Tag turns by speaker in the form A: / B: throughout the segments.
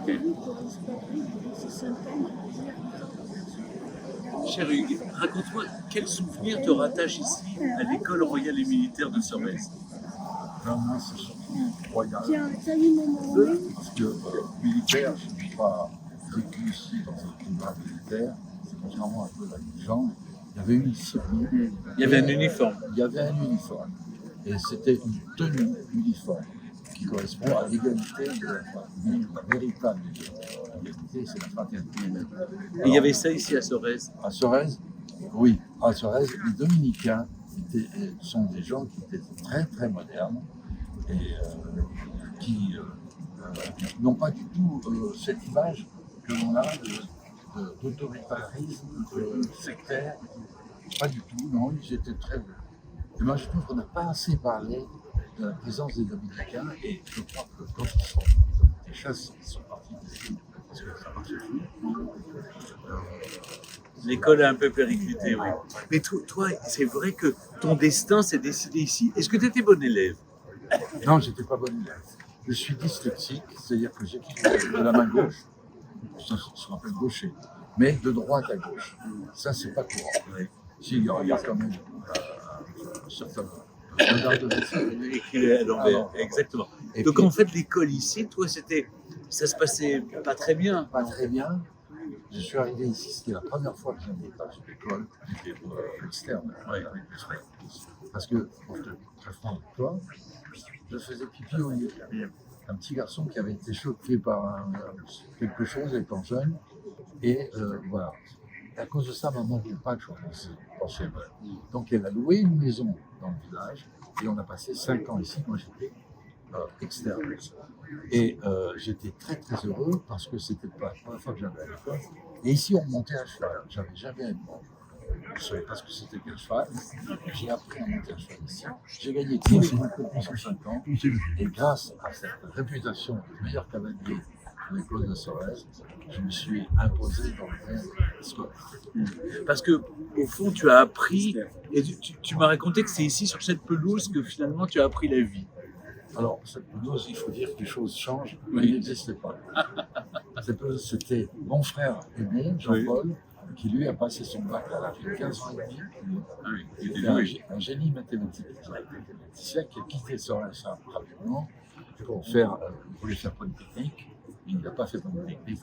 A: Ok. Cher Hugues, raconte-moi quel souvenir te rattache ici à l'école royale et militaire de Sorèze?
B: Vraiment, c'est surtout royal.
C: Salut maman.
B: Parce que militaire, je n'ai pas vécu ici dans un climat militaire. Contrairement à peu les gens, il y avait une discipline.
A: Il y avait un uniforme.
B: Il y avait un uniforme. Et c'était une tenue uniforme qui correspond à l'égalité de la famille, la véritable égalité, c'est la fraternité.
A: Et il y avait ça ici à Sorèze.
B: À Sorèze, oui, à Sorèze, les dominicains sont des gens qui étaient très très modernes et qui n'ont pas du tout cette image que l'on a d'autoritarisme sectaire. Pas du tout, non, ils étaient très... Et moi je trouve qu'on n'a pas assez parlé de la présence des dominicains et je crois que quand ils ont été chassés, ils sont partis d'ici parce que ça marchait plus.
A: L'école a un peu périclité, oui. Mais toi, c'est vrai que ton destin s'est décidé ici. Est-ce que tu étais bon élève?
B: Non, j'étais pas bon élève. Je suis dyslexique, c'est-à-dire que j'écris de la main gauche, ça se rappelle gaucher, mais de droite à gauche. Ça, c'est pas courant.
A: Oui.
B: Si, il y a quand même un certain regard de dessin.
A: Écrit à l'envers, exactement.
B: Et
A: Donc
B: puis,
A: en fait, l'école ici, toi, ça se passait pas très bien.
B: pas très bien. Je suis arrivé ici, c'était la première fois que j'allais dans une école externe.
A: Ouais.
B: Parce que, pour être très franc avec toi, je faisais pipi au lit. Un petit garçon qui avait été choqué par quelque chose étant jeune. Et voilà. Et à cause de ça, maman ne voulait pas que je pense chez elle. Donc elle a loué une maison dans le village et on a passé 5 ans ici. Moi j'étais externe. Et j'étais très très heureux parce que c'était pas la première fois que j'avais à l'école. Et ici on montait à cheval. J'avais jamais un bon. Je ne savais pas ce que c'était qu'un cheval. J'ai appris à monter à cheval ici. J'ai gagné tous les concours en 5 ans. Et grâce à cette réputation de meilleur cavalier de l'école de Sorèze, je me suis imposé dans le monde scolaire.
A: Parce que, au fond, tu as appris, et tu m'as raconté que c'est ici, sur cette pelouse, que finalement tu as appris la vie.
B: Alors, cette pelouse, il faut dire que les choses changent, mais
A: Oui.
B: il n'existait pas. Cette pelouse, c'était mon frère aîné, Jean-Paul, qui lui a passé son bac à l'âge de 15 ans et demi.
A: Ah oui, il était
B: C'était
A: doué.
B: un génie mathématique. Mathématicien qui a quitté Sorèze rapidement pour faire, il voulait faire Polytechnique. Il n'a pas fait Polytechnique,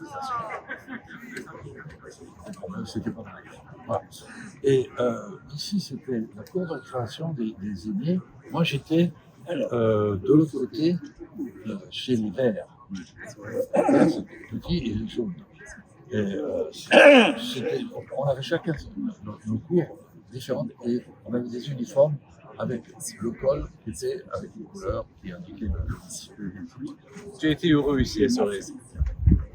B: le problème, c'était pas mal. Voilà. Et ici, c'était la cour de récréation des aînés. Moi, j'étais de l'autre côté, chez les verts. Les verts, c'était petit et les jaunes. Et on avait chacun nos cours différentes et on avait des uniformes avec le col qui était avec une couleur qui indiquait le.
A: Tu as été heureux ici à Sorèze.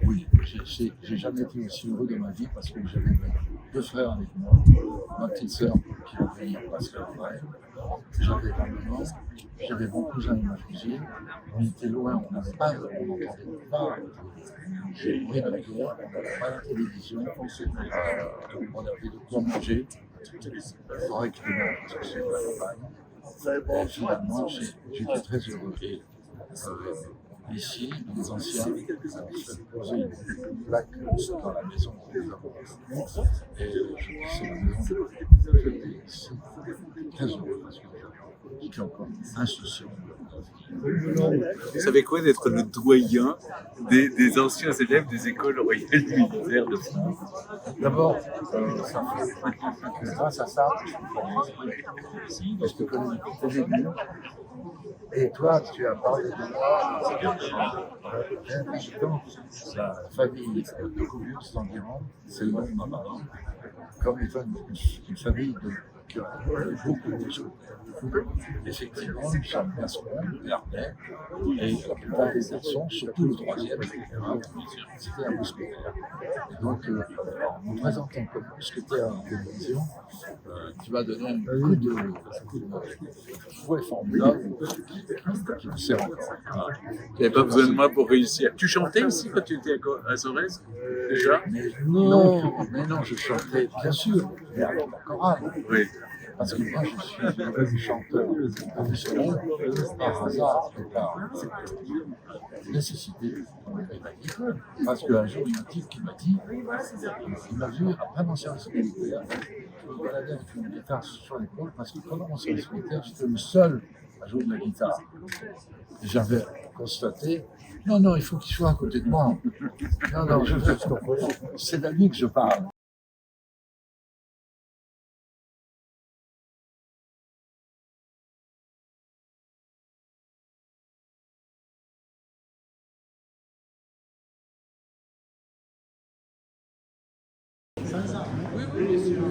B: Oui, j'ai jamais été aussi heureux de ma vie parce que j'avais mes 2 frères avec moi, ma petite sœur qui va venir passer après. J'avais ma maman, j'avais mon cousin et ma cousine. On était loin, on n'entendait pas le bruit de la guerre, on n'avait pas la télévision, on avait de quoi manger. Correctement, parce que c'est la campagne. Et finalement, j'étais très heureux. Et ici, les anciens avaient fait poser une plaque dans la maison où nous avons vécu. Et c'est la maison que j'étais ici. Très heureux parce que j'étais encore insouciant.
A: Vous savez quoi d'être le doyen des anciens élèves des écoles royales militaires de France?
B: D'abord, grâce à ça, je te connais depuis tes débuts. Et toi, tu as parlé de moi, la famille de Cobuste environ, c'est le nom de ma maman, comme étant une famille qui a beaucoup de choses. Effectivement, nous sommes Gascons, Bernais, et la plupart des garçons, surtout le troisième, c'était un mousquetaire. Et donc, en me présentant comme mousquetaire à la télévision, tu vas donner un coup de fouet formidable qui me sert encore.
A: Tu n'avais pas besoin de moi pour réussir. Tu chantais ici quand tu étais à Sorèze déjà?
B: Mais non, je chantais, bien sûr, mais alors la chorale.
A: Oui.
B: Parce que moi, je suis chanteur professionnel par hasard et par nécessité. chouette. Parce qu'un jour, il y a un type qui m'a dit, il m'a vu après mon service militaire, je me baladais avec une guitare sur l'épaule, parce que pendant mon service militaire, j'étais le seul à jouer de la guitare. Et j'avais constaté, non, il faut qu'il soit à côté de moi. Non, c'est de lui que je parle.
A: Oui, bien sûr.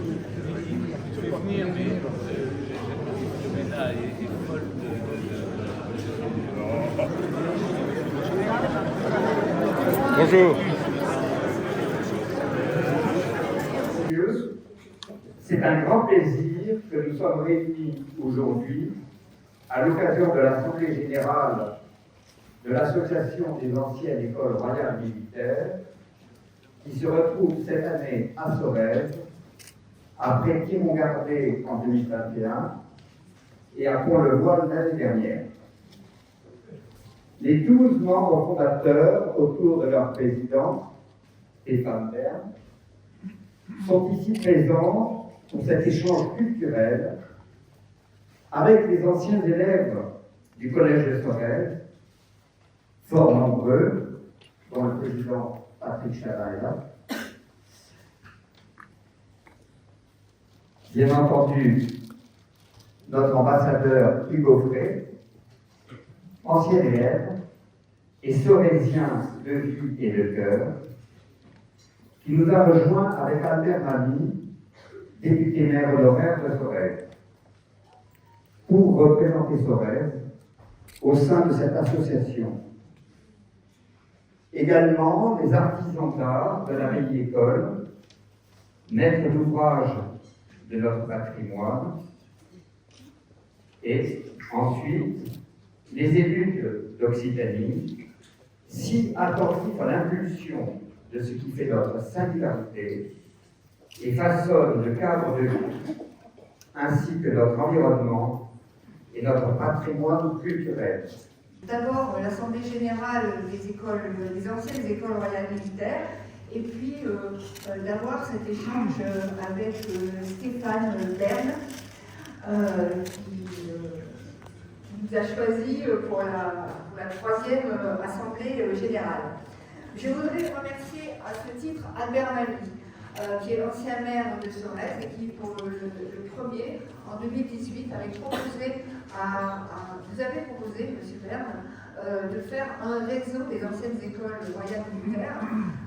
A: Je vais venir, mais Johanna est folle
C: Bonjour.
D: C'est un grand plaisir que nous sommes réunis aujourd'hui à l'occasion de l'Assemblée générale de l'Association des anciennes écoles royales militaires qui se retrouve cette année à Sorèze, après Thiémont-Gardé en 2021 et à Pont-le-Voile l'année dernière. Les 12 membres fondateurs, autour de leur président, Stéphane Bern, sont ici présents pour cet échange culturel avec les anciens élèves du Collège de Sorèze, fort nombreux, dont le président Patrick Chabat est là. Bien entendu, notre ambassadeur Hugo Frey, ancien élève et sorésien de vie et de cœur, qui nous a rejoints avec Albert Mami, député maire honoraire de Sorèze, pour représenter Sorèze au sein de cette association. Également, les artisans d'art de la vieille école, maîtres d'ouvrage de notre patrimoine, et ensuite, les élus d'Occitanie, si attentifs à l'impulsion de ce qui fait notre singularité et façonnent le cadre de vie, ainsi que notre environnement et notre patrimoine culturel.
E: D'abord, l'Assemblée générale des anciennes écoles royales militaires, et puis d'avoir cet échange avec Stéphane Bern, qui nous a choisi pour la troisième Assemblée générale. Je voudrais remercier à ce titre Albert Mami, qui est l'ancien maire de Sorèze et qui, pour le premier, en 2018, vous avez proposé, M. Bern, de faire un réseau des anciennes écoles royales militaires.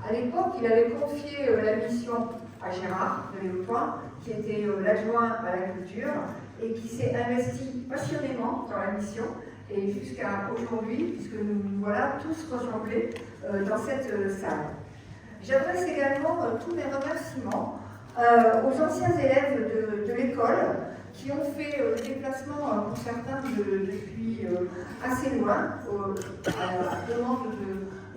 E: À l'époque, il avait confié la mission à Gérard de Léopoint, qui était l'adjoint à la culture, et qui s'est investi passionnément dans la mission, et jusqu'à aujourd'hui, puisque nous voilà tous rassemblés dans cette salle. J'adresse également tous mes remerciements aux anciens élèves de l'école qui ont fait le déplacement, pour certains, depuis assez loin, à la demande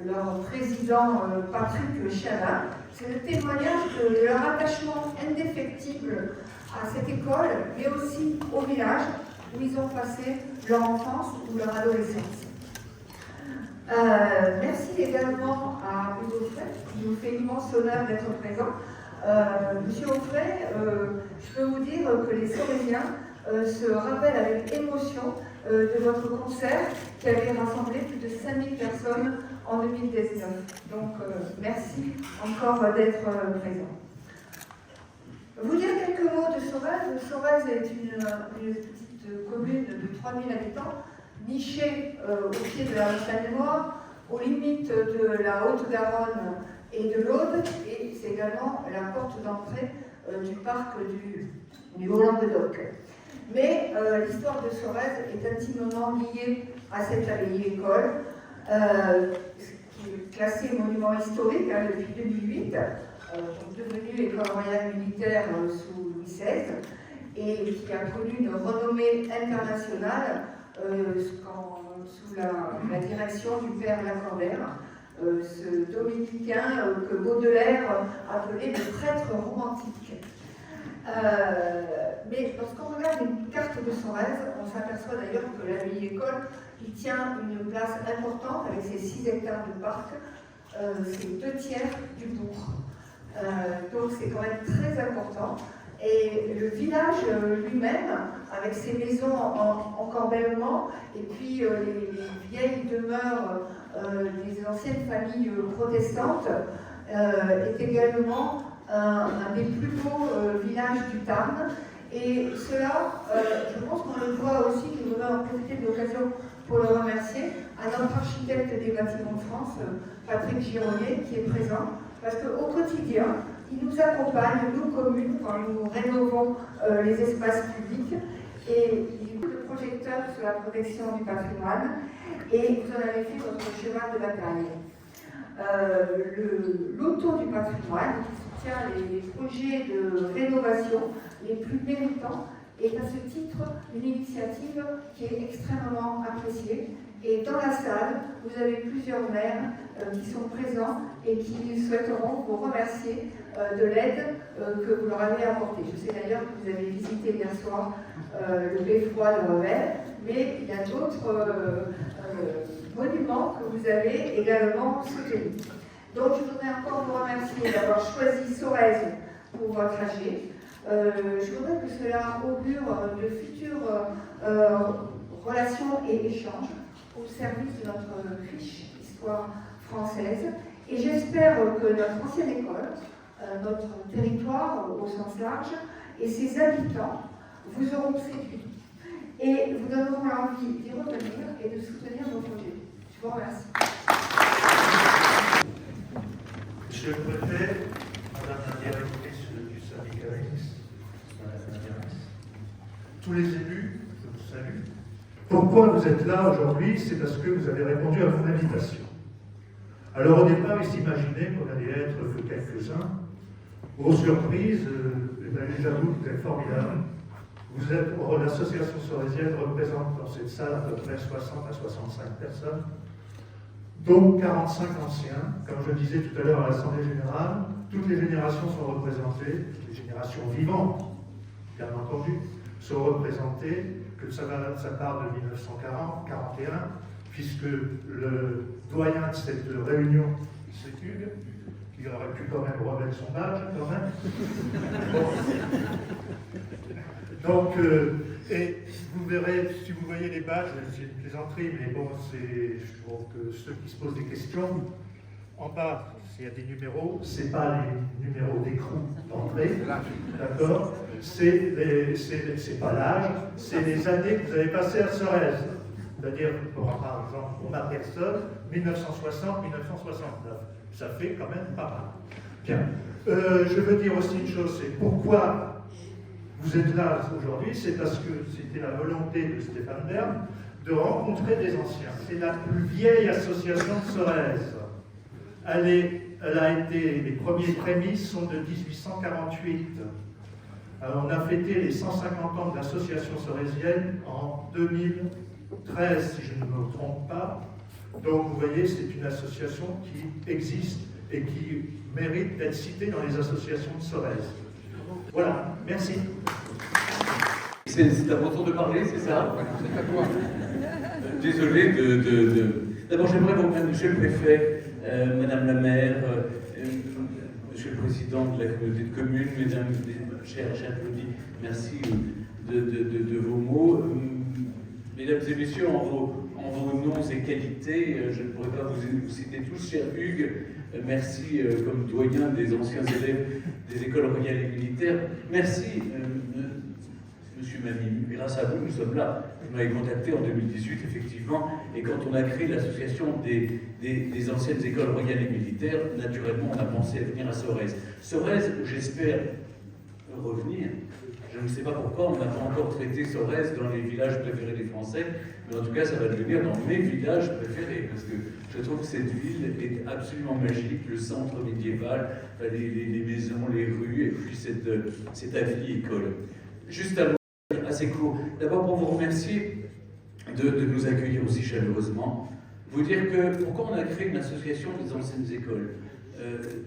E: de leur président Patrick Chabat. C'est le témoignage de leur attachement indéfectible à cette école, mais aussi au village où ils ont passé leur enfance ou leur adolescence. Merci également à Hugo Frey, qui nous fait l'immense honneur d'être présent. Monsieur Offray, je peux vous dire que les Sorésiens se rappellent avec émotion de votre concert qui avait rassemblé plus de 5000 personnes en 2019. Donc, merci encore d'être présent. Vous dire quelques mots de Sorèze. Sorèze est une petite commune de 3000 habitants, nichée au pied de la montagne Noire, aux limites de la Haute-Garonne et de l'Aude, et c'est également la porte d'entrée du parc du Haut-Languedoc. Mais l'histoire de Sorèze est intimement liée à cette vieille école, qui est classée monument historique depuis 2008, devenue école royale militaire sous Louis XVI, et qui a connu une renommée internationale sous la direction du père Lacordaire, ce dominicain que Baudelaire appelait le prêtre romantique. Mais lorsqu'on regarde une carte de Sorèze, on s'aperçoit d'ailleurs que la vieille école y tient une place importante avec ses 6 hectares de parc, c'est 2/3 du bourg. Donc c'est quand même très important. Et le village lui-même, avec ses maisons en corbellement, et puis les vieilles demeures des anciennes familles protestantes, est également un des plus beaux villages du Tarn. Et cela, je pense qu'on le voit aussi, je voudrais en profiter de l'occasion pour le remercier, à notre architecte des bâtiments de France, Patrick Gironnet, qui est présent, parce qu'au quotidien, il nous accompagne, nous communes, quand nous rénovons les espaces publics, et il y a beaucoup de projecteurs sur la protection du patrimoine, et vous en avez fait votre cheval de bataille. L'auto du patrimoine, qui soutient les projets de rénovation les plus méritants, est à ce titre une initiative qui est extrêmement appréciée. Et dans la salle, vous avez plusieurs maires qui sont présents et qui souhaiteront vous remercier de l'aide que vous leur avez apportée. Je sais d'ailleurs que vous avez visité hier soir le beffroi de Revel, mais il y a d'autres monuments que vous avez également soutenus. Donc je voudrais encore vous remercier d'avoir choisi Sorèze pour votre AG. Je voudrais que cela augure de futures relations et échanges au service de notre riche histoire française. Et j'espère que notre ancienne école, notre territoire au sens large, et ses habitants vous auront séduit et vous donneront l'envie d'y revenir et de soutenir nos projets. Je vous remercie.
F: Monsieur le préfet, Madame la directrice du syndicat mixte, Madame la directrice, tous les élus, je vous salue. Pourquoi vous êtes là aujourd'hui? C'est parce que vous avez répondu à mon invitation. Alors au départ, il s'imaginait qu'on allait être que quelques-uns. Aux surprises, j'avoue que vous êtes formidable. Vous êtes, l'association sorésienne représente dans cette salle à peu près 60 à 65 personnes, dont 45 anciens. Comme je le disais tout à l'heure à l'Assemblée Générale, toutes les générations sont représentées, les générations vivantes, bien entendu, sont représentées, que ça part de 1940-41, puisque le doyen de cette réunion, c'est Hugues, qui aurait pu quand même remettre son âge, quand même. Donc, et vous verrez, si vous voyez les badges, c'est une plaisanterie, mais bon, je trouve que ceux qui se posent des questions, en bas, s'il y a des numéros, c'est pas les numéros d'écrou d'entrée, d'accord? C'est pas l'âge, c'est les années que vous avez passées à Sorèze. C'est-à-dire, par exemple, pour ma personne, 1960-1969. Ça fait quand même pas mal. Bien. Je veux dire aussi une chose, c'est pourquoi vous êtes là aujourd'hui, c'est parce que c'était la volonté de Stéphane Bern de rencontrer des anciens. C'est la plus vieille association de Sorèze. Elle a été, les premiers prémices sont de 1848. Alors, on a fêté les 150 ans de l'association sorésienne en 2013, si je ne me trompe pas. Donc, vous voyez, c'est une association qui existe et qui mérite d'être citée dans les associations de Sorèze. Voilà, merci.
A: C'est à mon tour de parler, c'est ça? C'est à toi. Désolé de... D'abord, j'aimerais vous remercier, Monsieur le Préfet, Madame la Maire, Monsieur le Président de la communauté de communes, Mesdames, chers Claudie, merci de vos mots. Mesdames et Messieurs, en vos noms et qualités, je ne pourrais pas vous citer tous, cher Hugues, merci comme doyen des anciens élèves des écoles royales et militaires. Merci, Monsieur Mamie, grâce à vous, nous sommes là. Vous m'avez contacté en 2018, effectivement, et quand on a créé l'association des anciennes écoles royales et militaires, naturellement, on a pensé à venir à Sorèze. Sorèze, où j'espère revenir. Je ne sais pas pourquoi, on n'a pas encore traité Sorèze dans les villages préférés des Français, mais en tout cas, ça va devenir dans mes villages préférés, parce que je trouve que cette ville est absolument magique, le centre médiéval, les maisons, les rues, et puis cette avenue-école. Juste un mot assez court. D'abord, pour vous remercier de nous accueillir aussi chaleureusement, vous dire que pourquoi on a créé une association des anciennes écoles.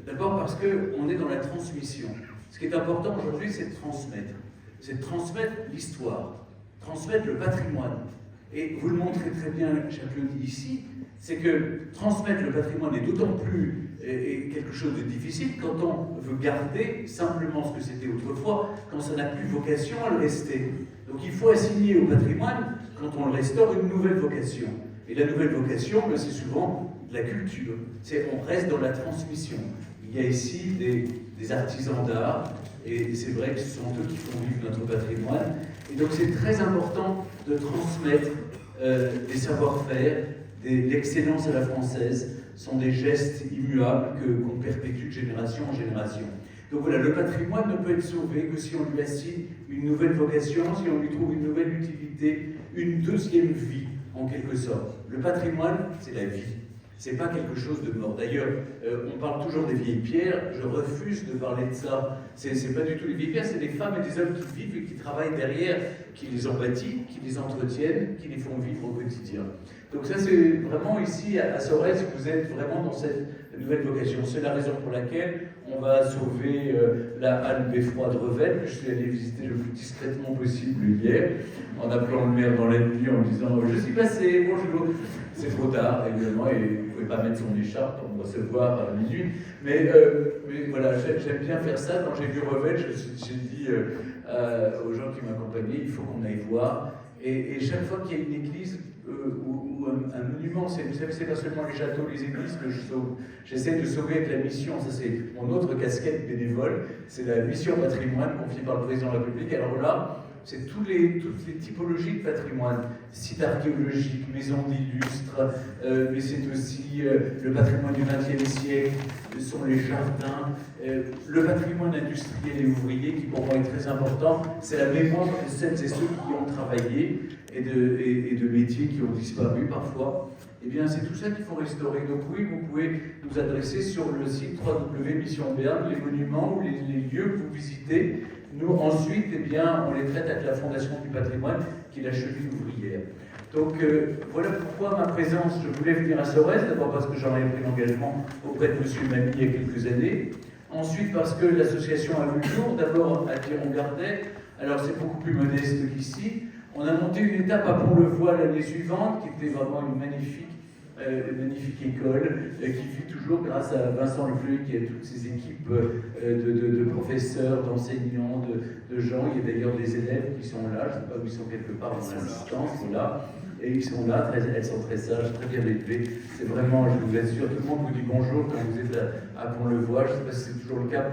A: D'abord parce qu'on est dans la transmission. Ce qui est important aujourd'hui, c'est de transmettre. C'est de transmettre l'histoire, transmettre le patrimoine. Et vous le montrez très bien, Jacques ici, c'est que transmettre le patrimoine est d'autant plus quelque chose de difficile quand on veut garder simplement ce que c'était autrefois, quand ça n'a plus vocation à le rester. Donc il faut assigner au patrimoine, quand on le restaure, une nouvelle vocation. Et la nouvelle vocation, c'est souvent la culture. On reste dans la transmission. Il y a ici des artisans d'art, et c'est vrai que ce sont eux qui font vivre notre patrimoine. Et donc c'est très important de transmettre des savoir-faire, l'excellence à la française, sont des gestes immuables qu'on perpétue de génération en génération. Donc voilà, le patrimoine ne peut être sauvé que si on lui assigne une nouvelle vocation, si on lui trouve une nouvelle utilité, une deuxième vie, en quelque sorte. Le patrimoine, c'est la vie. C'est pas quelque chose de mort. D'ailleurs, on parle toujours des vieilles pierres. Je refuse de parler de ça. C'est pas du tout les vieilles pierres, c'est des femmes et des hommes qui vivent et qui travaillent derrière, qui les ont bâties, qui les entretiennent, qui les font vivre au quotidien. Donc ça, c'est vraiment ici, à Sorèze, vous êtes vraiment dans cette nouvelle vocation. C'est la raison pour laquelle on va sauver la halle Beffroi de Revel, que je suis allé visiter le plus discrètement possible hier, en appelant le maire dans la nuit, en disant « Je suis passé, bonjour ». C'est trop tard, évidemment, et vous ne pouvez pas mettre son écharpe, on va se voir à minuit. Mais voilà, j'aime bien faire ça. Quand j'ai vu Revel, j'ai dit aux gens qui m'accompagnaient, il faut qu'on aille voir. Et chaque fois qu'il y a une église ou un monument, vous savez, c'est pas seulement les châteaux, les églises que je sauve. J'essaie de sauver avec la mission, ça c'est mon autre casquette bénévole, c'est la mission patrimoine confiée par le président de la République. Alors là, c'est toutes les typologies de patrimoine, sites archéologiques, maisons d'illustres, mais c'est aussi le patrimoine du XXe siècle, ce sont les jardins, le patrimoine industriel et ouvrier qui pour moi est très important, c'est la mémoire de celles et ceux qui ont travaillé et de métiers qui ont disparu parfois. Eh bien, c'est tout ça qu'il faut restaurer. Donc oui, vous pouvez nous adresser sur le site www.mission Béarn, les monuments ou les lieux que vous visitez. Nous, ensuite, eh bien, on les traite avec la Fondation du patrimoine, qui est la cheville ouvrière. Donc, voilà pourquoi ma présence. Je voulais venir à Sorèze, d'abord parce que j'en avais pris l'engagement auprès de M. Mamie il y a quelques années. Ensuite, parce que l'association a vu le jour, d'abord à Thiron-Gardet. Alors, c'est beaucoup plus modeste qu'ici. On a monté une étape à Pont-le-Voix l'année suivante, qui était vraiment une magnifique école, qui vit toujours grâce à Vincent Lefleuil, qui a toutes ses équipes de professeurs, d'enseignants, de gens. Il y a d'ailleurs des élèves qui sont là, je ne sais pas où ils sont, quelque part dans l'assistance, ils sont là. Et ils sont là, elles sont très sages, très bien élevées. C'est vraiment, je vous assure, tout le monde vous dit bonjour quand vous êtes à Pont-le-Voix. Je ne sais pas si c'est toujours le cas.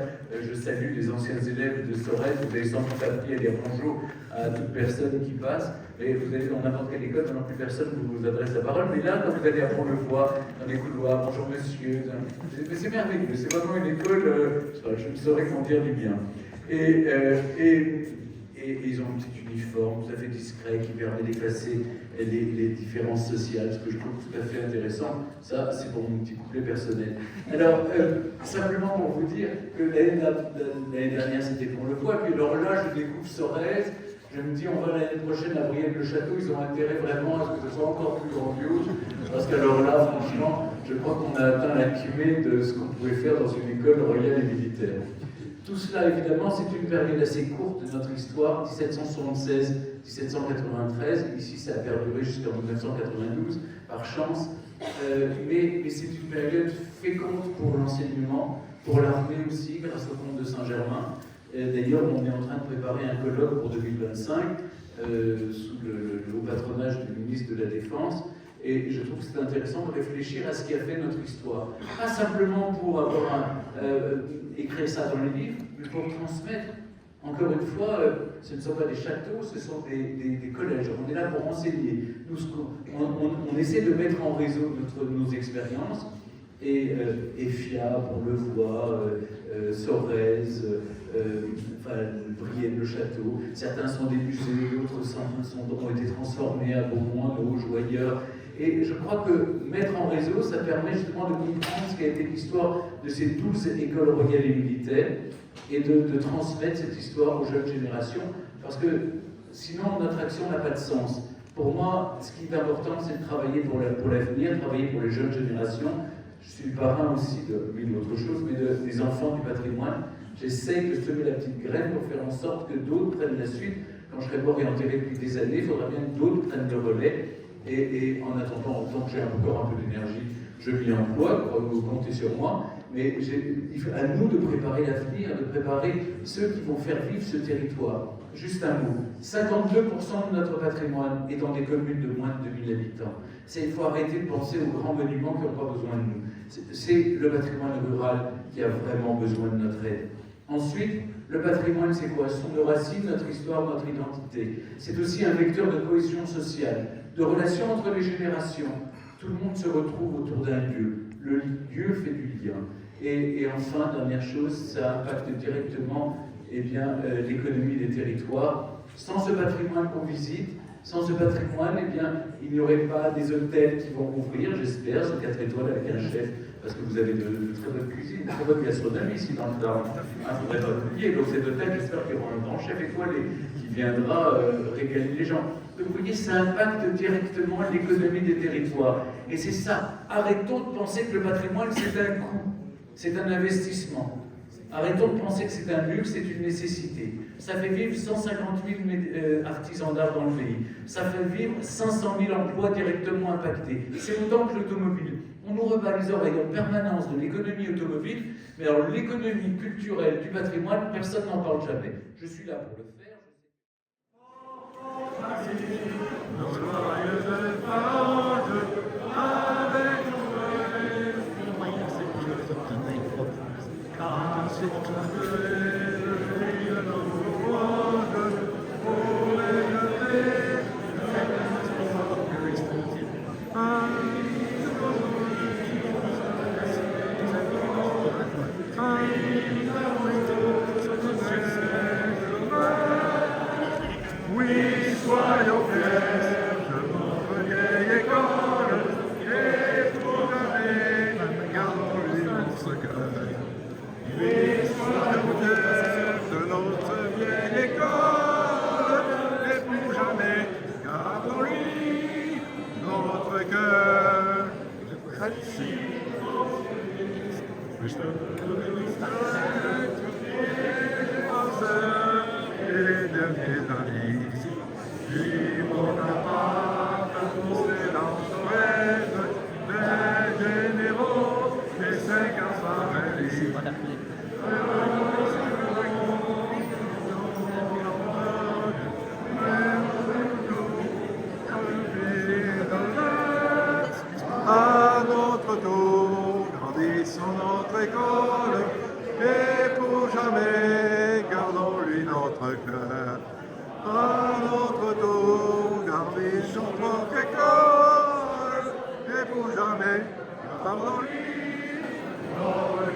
A: Je salue les anciens élèves de Sorèze. Vous avez sans doute appris à dire bonjour à toute personne qui passe. Et vous allez dans n'importe quelle école, maintenant plus personne ne vous adresse la parole. Mais là, quand vous allez à Pont-le-Voix, dans les couloirs, bonjour monsieur. Mais c'est merveilleux, c'est vraiment une école, je ne saurais qu'en dire du bien. Et ils ont un petit uniforme tout à fait discret qui permet d'effacer les différences sociales, ce que je trouve tout à fait intéressant. Ça, c'est pour mon petit couplet personnel. Alors, simplement pour vous dire que l'année dernière, c'était Pont-le-Voix, puis alors là, je découvre Sorèze. Je me dis, on va l'année prochaine à Brienne-le-Château, ils ont intérêt vraiment à ce que ce soit encore plus grandiose, parce qu'alors là, franchement, je crois qu'on a atteint la cumée de ce qu'on pouvait faire dans une école royale et militaire. Tout cela, évidemment, c'est une période assez courte de notre histoire, 1776-1793. Ici, ça a perduré jusqu'en 1992, par chance. Mais c'est une période féconde pour l'enseignement, pour l'armée aussi, grâce au comte de Saint-Germain. D'ailleurs, on est en train de préparer un colloque pour 2025, sous le haut patronage du ministre de la Défense. Et je trouve que c'est intéressant de réfléchir à ce qui a fait notre histoire. Pas simplement pour avoir écrire ça dans les livres, mais pour transmettre. Encore une fois, ce ne sont pas des châteaux, ce sont des collèges. On est là pour enseigner. Nous, on essaie de mettre en réseau nos expériences. Et FIA, Pont-le-Voix, Sorèze, Brienne-le-Château. Certains sont des musées, d'autres ont été transformés à Beaumont, de Haut-Joyeur. Et je crois que mettre en réseau, ça permet justement de comprendre ce qu'a été l'histoire de ces 12 écoles royales et militaires et de transmettre cette histoire aux jeunes générations, parce que sinon notre action n'a pas de sens. Pour moi, ce qui est important, c'est de travailler pour l'avenir, travailler pour les jeunes générations. Je suis le parrain aussi de mille autres choses, mais des enfants du patrimoine. J'essaie de semer la petite graine pour faire en sorte que d'autres prennent la suite. Quand je serai mort et enterré depuis des années, il faudra bien que d'autres prennent le relais. Et en attendant, tant que j'ai encore un peu d'énergie, je m'y emploie, vous comptez sur moi, mais il faut à nous de préparer l'avenir, de préparer ceux qui vont faire vivre ce territoire. Juste un mot, 52% de notre patrimoine est dans des communes de moins de 2000 habitants. Il faut arrêter de penser aux grands monuments qui n'ont pas besoin de nous. C'est le patrimoine rural qui a vraiment besoin de notre aide. Ensuite, le patrimoine, c'est quoi? Ce sont nos racines, notre histoire, notre identité. C'est aussi un vecteur de cohésion sociale, de relations entre les générations. Tout le monde se retrouve autour d'un lieu. Le lieu fait du lien. Et enfin, dernière chose, ça impacte directement l'économie des territoires. Sans ce patrimoine qu'on visite, sans ce patrimoine, il n'y aurait pas des hôtels qui vont ouvrir, j'espère, c'est 4 étoiles avec un chef, parce que vous avez de très bonne cuisine, de très bonne gastronomie ici dans le Tarn. Il ne faudrait pas oublier. Donc cet hôtel, j'espère qu'il y aura un grand chef étoilé qui viendra régaler les gens. Donc vous voyez, ça impacte directement l'économie des territoires. Et c'est ça. Arrêtons de penser que le patrimoine, c'est un coût, c'est un investissement. Arrêtons de penser que c'est un luxe, c'est une nécessité. Ça fait vivre 150 000 artisans d'art dans le pays. Ça fait vivre 500 000 emplois directement impactés. C'est autant que l'automobile. On nous rebat les oreilles en permanence de l'économie automobile, mais alors l'économie culturelle du patrimoine, personne n'en parle jamais. Je suis là pour le faire.
C: À notre tour, grandissons notre école, et pour jamais, gardons-lui notre cœur. À notre tour, grandissons notre école, et pour jamais, gardons-lui notre